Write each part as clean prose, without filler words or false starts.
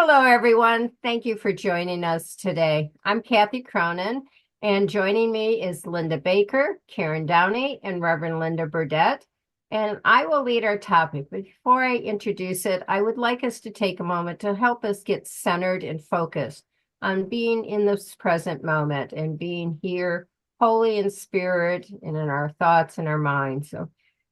Hello, everyone. Thank you for joining us today. I'm Kathy Cronin, and joining me is Linda Baker, Karen Downy, and Reverend Linda Burdett. And I will lead our topic. But before I introduce it, I would like us to take a moment to help us get centered and focused on being in this present moment and being here, holy in spirit and in our thoughts and our minds.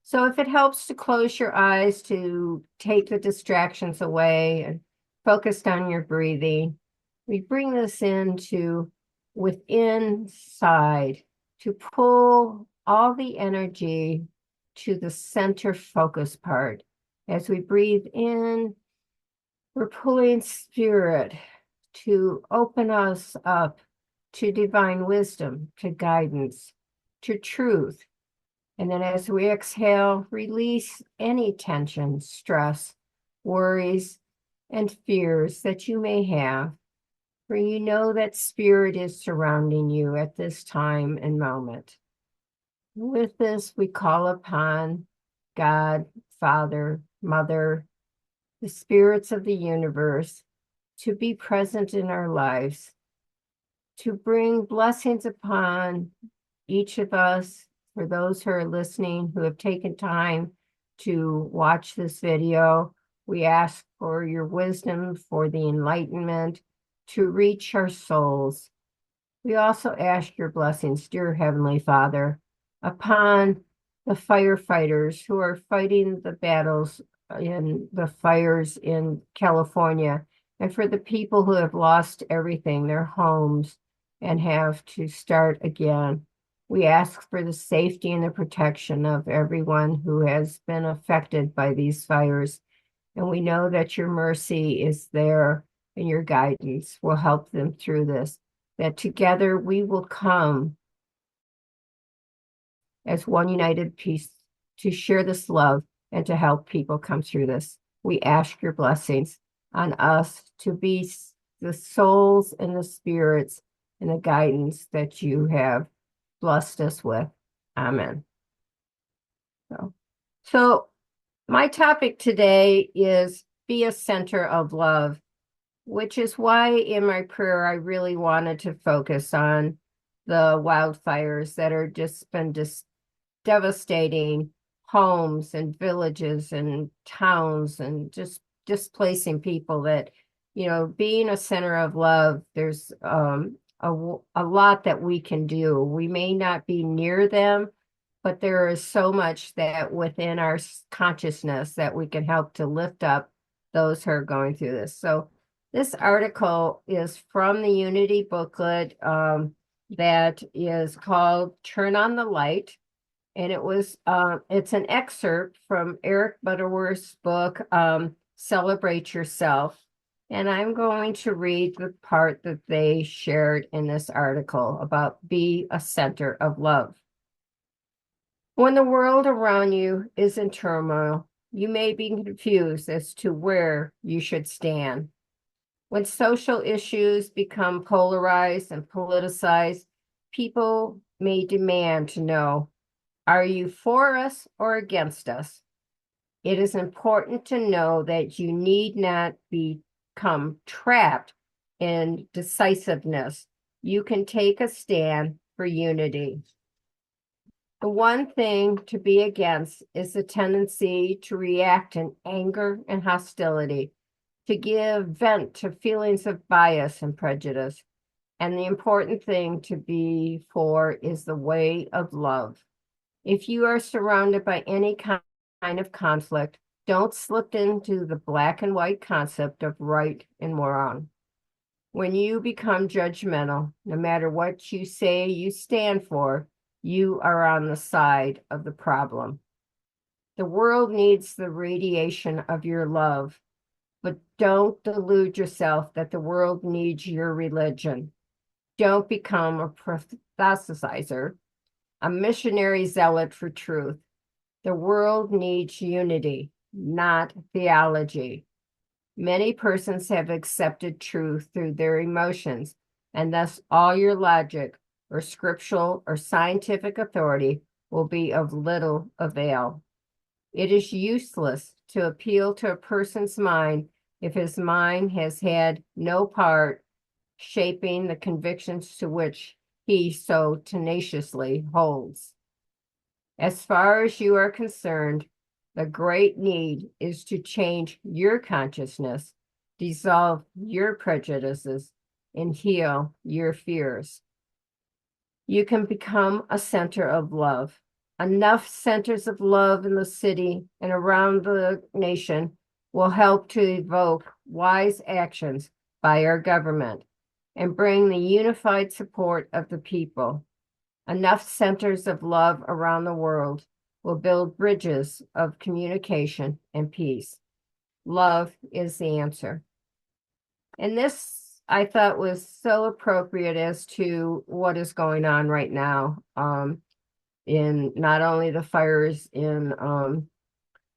So if it helps to close your eyes to take the distractions away and focused on your breathing. We bring this into within side to pull all the energy to the center focus part. As we breathe in, we're pulling spirit to open us up to divine wisdom, to guidance, to truth. And then as we exhale, release any tension, stress, worries, and fears that you may have, for you know that spirit is surrounding you at this time and moment. With this, we call upon God, Father, Mother, the spirits of the universe to be present in our lives, to bring blessings upon each of us. For those who are listening, who have taken time to watch this video, we ask for your wisdom, for the enlightenment to reach our souls. We also ask your blessings, dear Heavenly Father, upon the firefighters who are fighting the battles in the fires in California, and for the people who have lost everything, their homes, and have to start again. We ask for the safety and the protection of everyone who has been affected by these fires. And we know that your mercy is there and your guidance will help them through this, that together we will come as one united piece to share this love and to help people come through this. We ask your blessings on us to be the souls and the spirits and the guidance that you have blessed us with. Amen. So my topic today is be a center of love, which is why in my prayer I really wanted to focus on the wildfires that are just been devastating homes and villages and towns and just displacing people. That, being a center of love, there's a lot that we can do. We may not be near them, but there is so much that within our consciousness that we can help to lift up those who are going through this. So this article is from the Unity booklet that is called Turn on the Light. And it's an excerpt from Eric Butterworth's book, Celebrate Yourself. And I'm going to read the part that they shared in this article about be a center of love. When the world around you is in turmoil, you may be confused as to where you should stand. When social issues become polarized and politicized, people may demand to know, are you for us or against us? It is important to know that you need not become trapped in decisiveness. You can take a stand for unity. The one thing to be against is the tendency to react in anger and hostility, to give vent to feelings of bias and prejudice. And the important thing to be for is the way of love. If you are surrounded by any kind of conflict, don't slip into the black and white concept of right and wrong. When you become judgmental, no matter what you say you stand for, you are on the side of the problem. The world needs the radiation of your love, but don't delude yourself that the world needs your religion. Don't become a proselytizer, a missionary zealot for truth. The world needs unity, not theology. Many persons have accepted truth through their emotions, and thus all your logic or scriptural or scientific authority will be of little avail. It is useless to appeal to a person's mind if his mind has had no part shaping the convictions to which he so tenaciously holds. As far as you are concerned, the great need is to change your consciousness, dissolve your prejudices, and heal your fears. You can become a center of love. Enough centers of love in the city and around the nation will help to evoke wise actions by our government and bring the unified support of the people. Enough centers of love around the world will build bridges of communication and peace. Love is the answer. And this I thought was so appropriate as to what is going on right now, in not only the fires in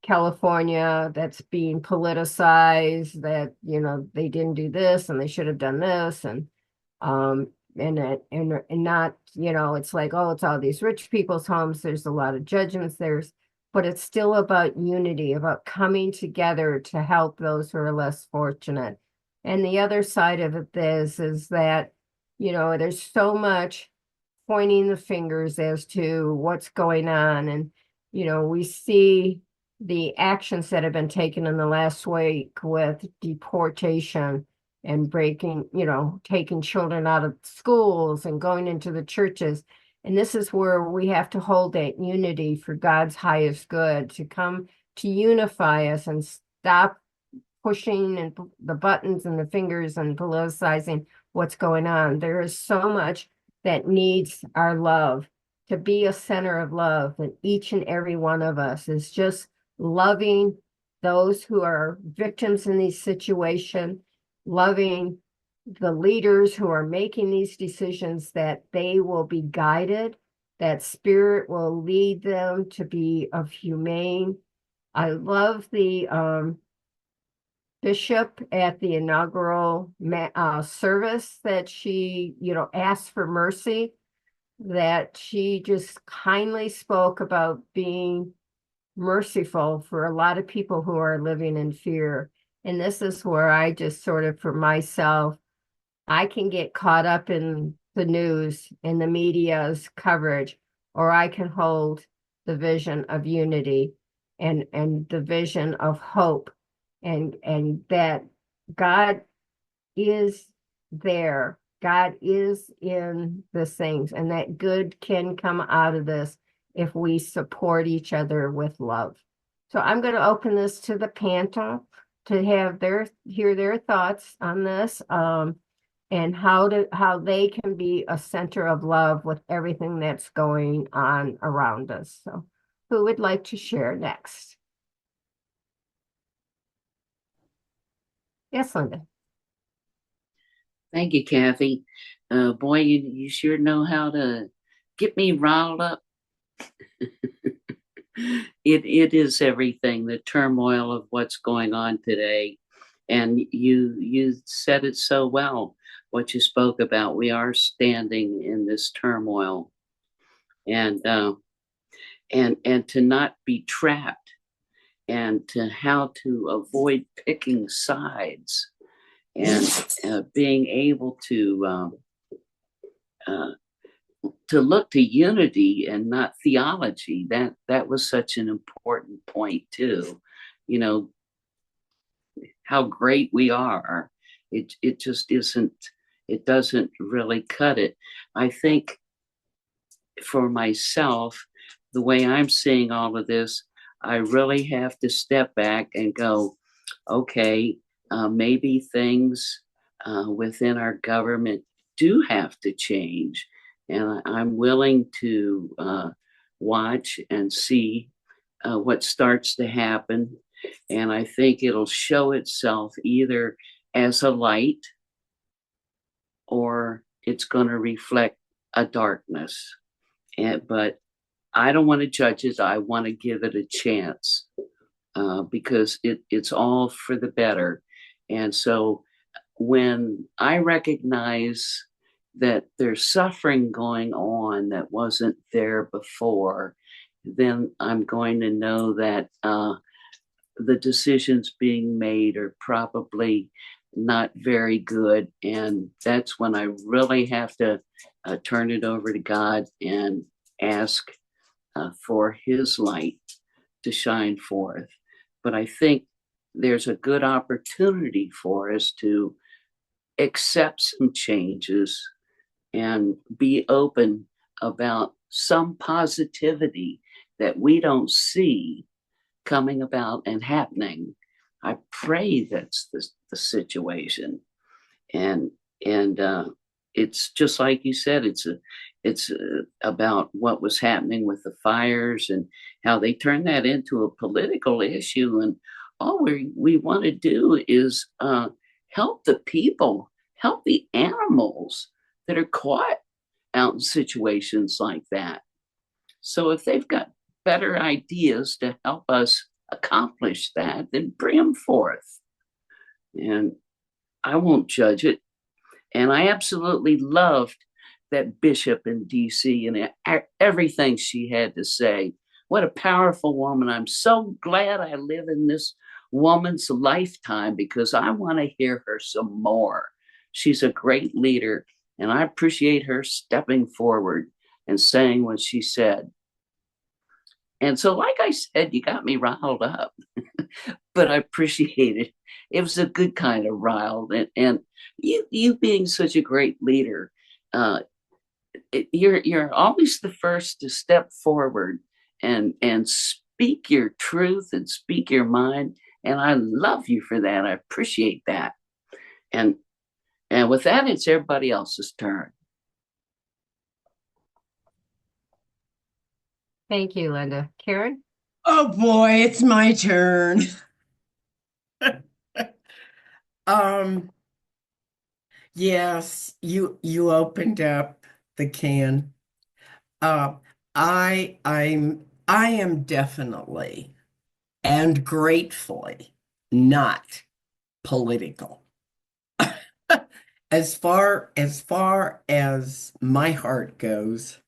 California that's being politicized, that they didn't do this and they should have done this, um and not, it's like, oh, it's all these rich people's homes. There's a lot of judgments, but it's still about unity, about coming together to help those who are less fortunate. And the other side of it is that, there's so much pointing the fingers as to what's going on. And, we see the actions that have been taken in the last week with deportation and taking children out of schools and going into the churches. And this is where we have to hold that unity for God's highest good, to come to unify us and stop pushing and the buttons and the fingers and politicizing what's going on. There is so much that needs our love, to be a center of love. And each and every one of us is just loving those who are victims in these situations, loving the leaders who are making these decisions, that they will be guided, that spirit will lead them to be of humane. I love the bishop at the inaugural service, that she, asked for mercy, that she just kindly spoke about being merciful for a lot of people who are living in fear. And this is where I just sort of, for myself, I can get caught up in the news and the media's coverage, or I can hold the vision of unity and the vision of hope, and that God is there. God is in the things, and that good can come out of this if we support each other with love. So I'm going to open this to the panel to hear their thoughts on this, and how they can be a center of love with everything that's going on around us. So who would like to share next? Yes, Linda. Thank you, Kathy. Boy, you sure know how to get me riled up. It is everything, the turmoil of what's going on today. And you said it so well, what you spoke about. We are standing in this turmoil, and and to not be trapped, and to how to avoid picking sides, and being able uh, to look to unity and not theology. That was such an important point too. You know how great we are. It just isn't. It doesn't really cut it. I think for myself, the way I'm seeing all of this, I really have to step back and go, okay, maybe things within our government do have to change. And I'm willing to watch and see what starts to happen. And I think it'll show itself either as a light, or it's going to reflect a darkness. But I don't want to judge it. I want to give it a chance, because it's all for the better. And so when I recognize that there's suffering going on that wasn't there before, then I'm going to know that the decisions being made are probably not very good. And that's when I really have to turn it over to God and ask for His light to shine forth. But I think there's a good opportunity for us to accept some changes and be open about some positivity that we don't see coming about and happening. I pray that's the situation. And it's just like you said, it's about what was happening with the fires and how they turned that into a political issue. And all we want to do is help the people, help the animals that are caught out in situations like that. So if they've got better ideas to help us accomplish that, then bring them forth. And I won't judge it. And I absolutely loved that bishop in DC and everything she had to say. What a powerful woman. I'm so glad I live in this woman's lifetime because I want to hear her some more. She's a great leader, and I appreciate her stepping forward and saying what she said. And so, like I said, you got me riled up, but I appreciate it. It was a good kind of riled, and you being such a great leader, uh, you're always the first to step forward and speak your truth and speak your mind, and I love you for that. I appreciate that. And and with that, it's everybody else's turn. Thank you, Linda. Karen? Oh boy, it's my turn. Um, yes, you opened up the can. Uh, I am definitely and gratefully not political. As far as my heart goes,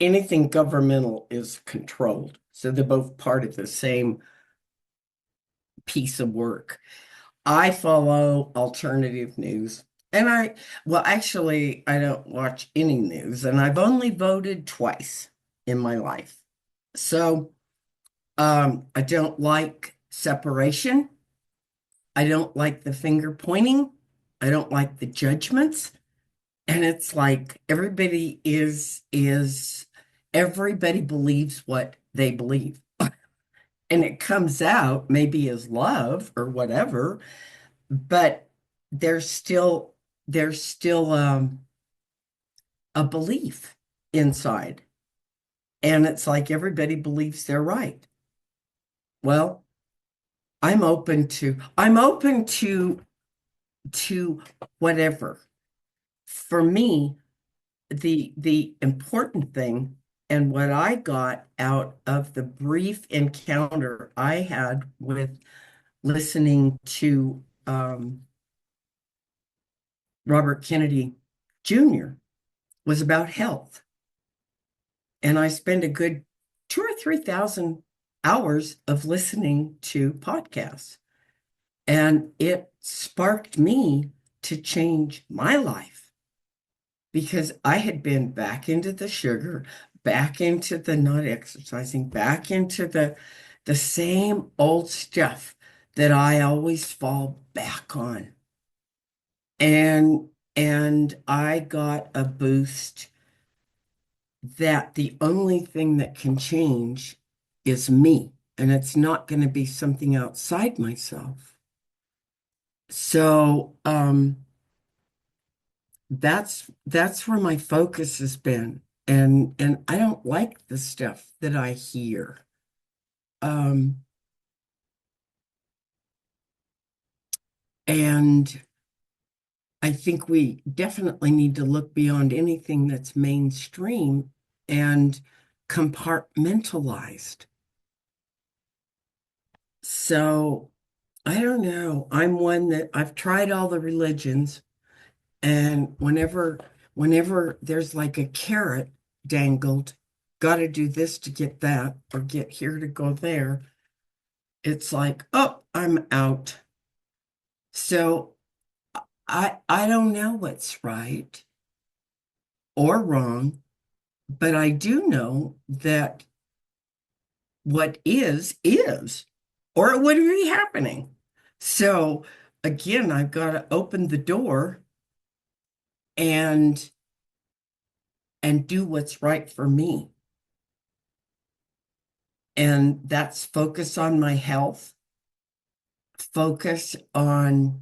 anything governmental is controlled. So they're both part of the same piece of work. I follow alternative news. And well, actually, I don't watch any news, and I've only voted twice in my life. So, I don't like separation. I don't like the finger pointing. I don't like the judgments. And it's like everybody believes what they believe. And it comes out maybe as love or whatever, but there's still there's still a belief inside, and it's like everybody believes they're right. Well, I'm open to whatever. For me, the important thing and what I got out of the brief encounter I had with listening to Robert Kennedy Jr. was about health. And I spend a good 2 or 3 thousand hours of listening to podcasts. And it sparked me to change my life because I had been back into the sugar, back into the not exercising, back into the same old stuff that I always fall back on. And I got a boost that the only thing that can change is me, and it's not going to be something outside myself. So that's where my focus has been. And I don't like the stuff that I hear. Um, and I think we definitely need to look beyond anything that's mainstream and compartmentalized. So I don't know. I'm one that I've tried all the religions, and whenever there's like a carrot dangled, got to do this to get that, or get here to go there, it's like, oh, I'm out. So I don't know what's right or wrong, but I do know that what is, or it wouldn't be happening. So again, I've got to open the door and do what's right for me. And that's focus on my health, focus on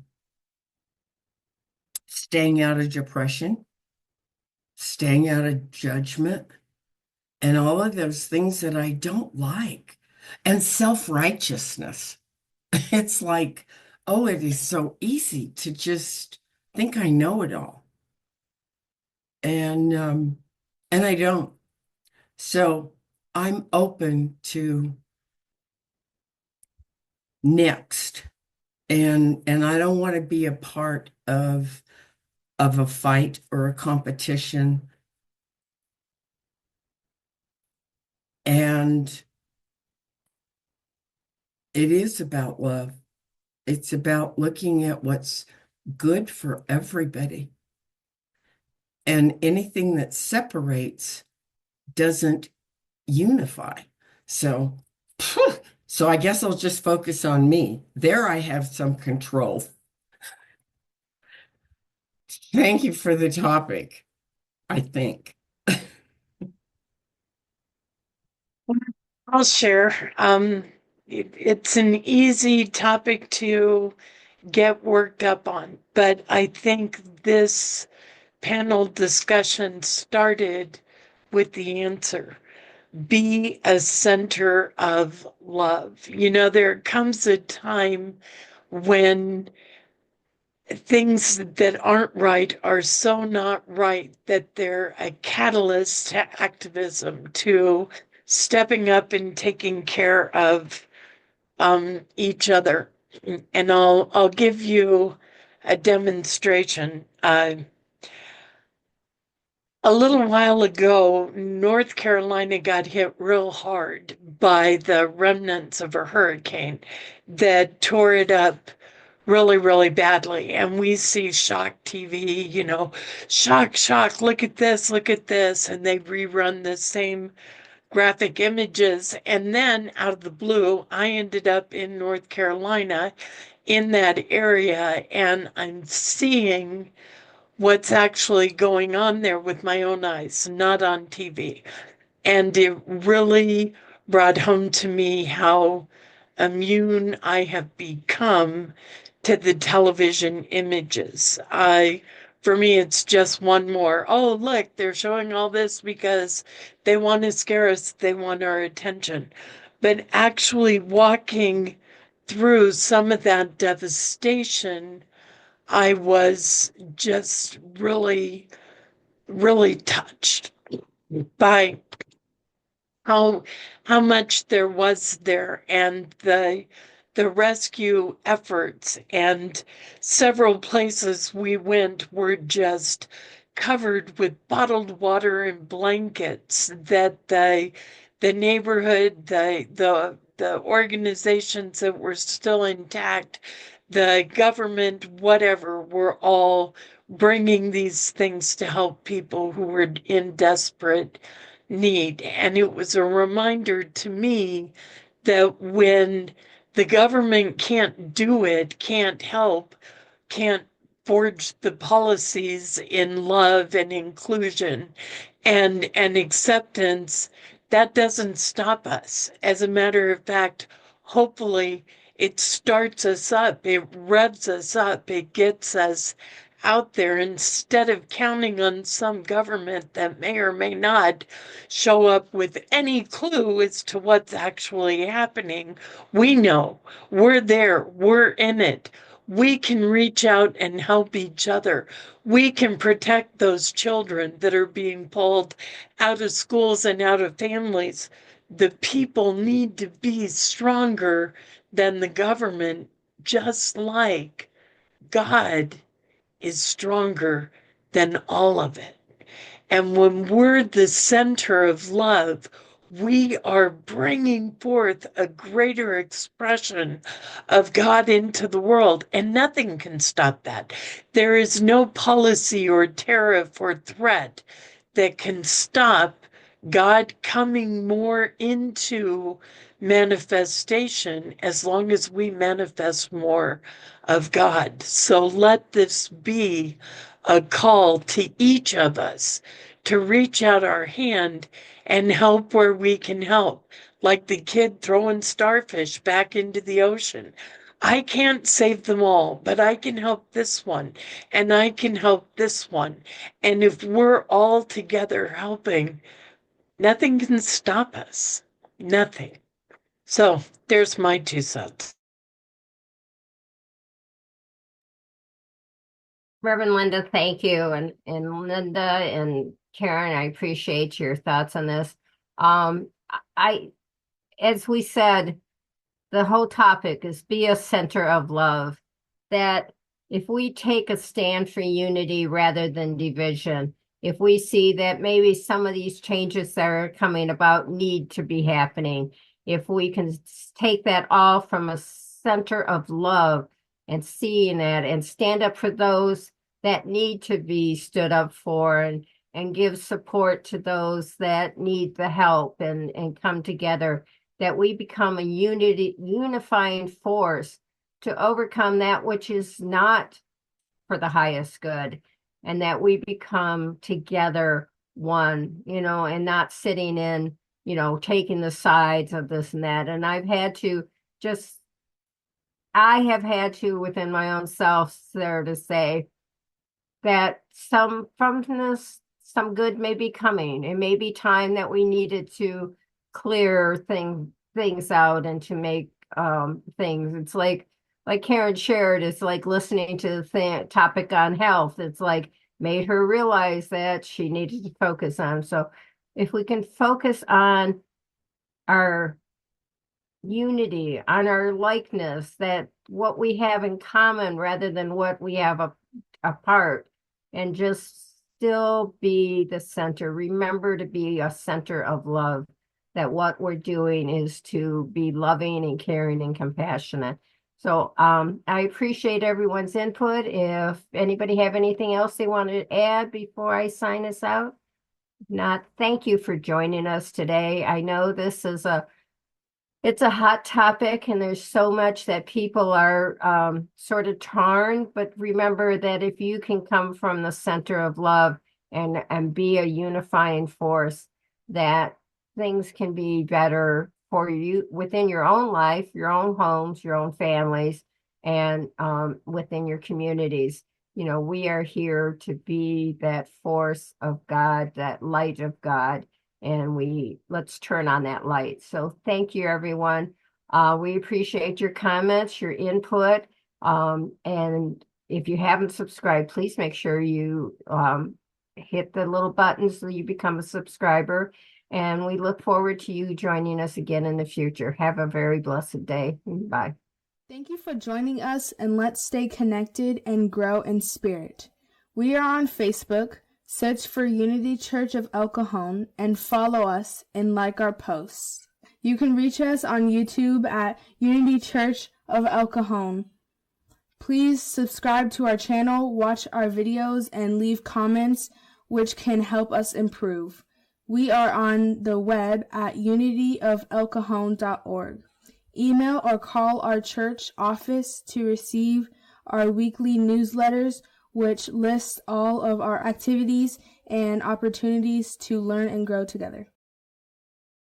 staying out of depression, staying out of judgment, and all of those things that I don't like. And self-righteousness. It's like, oh, it is so easy to just think I know it all. And I don't. So I'm open to next. And I don't want to be a part of a fight or a competition. And it is about love. It's about looking at what's good for everybody. And anything that separates doesn't unify. So, so I guess I'll just focus on me. There I have some control. Thank you for the topic, I think. I'll share. It's an easy topic to get worked up on, but I think this panel discussion started with the answer. Be a center of love. You know, there comes a time when things that aren't right are so not right that they're a catalyst to activism, to stepping up and taking care of each other. And I'll give you a demonstration. A little while ago, North Carolina got hit real hard by the remnants of a hurricane that tore it up really, really badly. And we see shock TV, you know, shock, shock, look at this, look at this. And they rerun the same graphic images. And then out of the blue, I ended up in North Carolina in that area, and I'm seeing what's actually going on there with my own eyes, not on TV. And it really brought home to me how immune I have become to the television images. For me, it's just one more. Oh, look, they're showing all this because they want to scare us, they want our attention. But actually walking through some of that devastation, I was just really, really touched by how how much there was there, and the rescue efforts, and several places we went were just covered with bottled water and blankets that the neighborhood, the organizations that were still intact, the government, whatever, were all bringing these things to help people who were in desperate need. And it was a reminder to me that when the government can't do it, can't help, can't forge the policies in love and inclusion and acceptance, that doesn't stop us. As a matter of fact, hopefully it starts us up, it revs us up, it gets us out there instead of counting on some government that may or may not show up with any clue as to what's actually happening. We know, we're there, we're in it. We can reach out and help each other. We can protect those children that are being pulled out of schools and out of families. The people need to be stronger than the government, just like God is stronger than all of it. And when we're the center of love, we are bringing forth a greater expression of God into the world, and nothing can stop that. There is no policy or tariff or threat that can stop God coming more into manifestation as long as we manifest more of God. So let this be a call to each of us to reach out our hand and help where we can help, like the kid throwing starfish back into the ocean. I can't save them all, but I can help this one, and I can help this one. And if we're all together helping, nothing can stop us. Nothing. So there's my 2 cents. Reverend Linda, thank you. And Linda and Karen, I appreciate your thoughts on this. I, as we said, the whole topic is be a center of love. That if we take a stand for unity rather than division, if we see that maybe some of these changes that are coming about need to be happening, if we can take that all from a center of love and seeing that and stand up for those that need to be stood up for and give support to those that need the help and come together, that we become a unifying force to overcome that which is not for the highest good, and that we become together one, and not sitting in, taking the sides of this and that. And I have had to within my own self there to say that from this, some good may be coming. It may be time that we needed to clear things out and to make things. It's like Karen shared, it's like listening to the topic on health. It's like made her realize that she needed to focus on. So if we can focus on our unity, on our likeness, that what we have in common rather than what we have apart, and just still be the center. Remember to be a center of love, that what we're doing is to be loving and caring and compassionate. So I appreciate everyone's input. If anybody have anything else they want to add before I sign us out? If not, thank you for joining us today. I know this is it's a hot topic, and there's so much that people are sort of torn, but remember that if you can come from the center of love and be a unifying force, that things can be better for you within your own life, your own homes, your own families, and within your communities. We are here to be that force of God, that light of God, and let's turn on that light. So thank you, everyone. We appreciate your comments, your input. And if you haven't subscribed, please make sure you hit the little button so you become a subscriber. And we look forward to you joining us again in the future. Have a very blessed day. Bye. Thank you for joining us, and let's stay connected and grow in spirit. We are on Facebook. Search for Unity Church of El Cajon and follow us and like our posts. You can reach us on YouTube at Unity Church of El Cajon. Please subscribe to our channel, watch our videos, and leave comments which can help us improve. We are on the web at unityofelcajon.org. Email or call our church office to receive our weekly newsletters, which lists all of our activities and opportunities to learn and grow together.